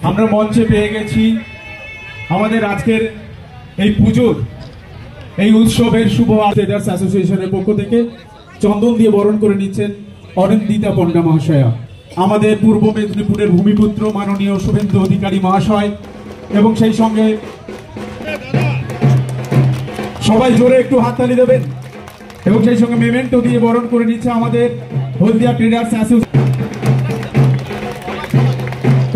আমরা মঞ্চে পেয়ে গেছি আমাদের আজকের এই পুজোর এই উৎসবের শুভ ট্রেডার্স অ্যাসোসিয়েশনের পক্ষ থেকে চন্দন দিয়ে বরণ করে নিচ্ছেন অনিন্দিতা পণ্ডা মহাশয়া, আমাদের পূর্ব মেদিনীপুরের ভূমিপুত্র মাননীয় শুভেন্দু অধিকারী মহাশয়, এবং সেই সঙ্গে সবাই জোরে একটু হাততালি দেবেন, এবং সেই সঙ্গে মেমেন্টো দিয়ে বরণ করে নিচ্ছে আমাদের হলদিয়া ট্রেডার্স অ্যাসোসিয়েশন,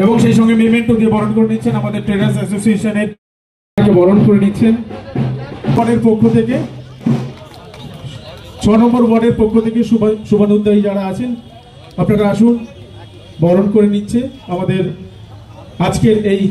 এবং সেই সঙ্গে মেমেন্টো দিয়ে বরণ করে নিচ্ছেন আমাদের ট্রেডার্স অ্যাসোসিয়েশনের বরণ করে নিচ্ছেন ওয়ার্ডের পক্ষ থেকে 6 নম্বর ওয়ার্ডের পক্ষ থেকে শুভানুদ্দায়ী যারা আছেন আপনারা আসুন, বরণ করে নিচ্ছে আমাদের আজকের এই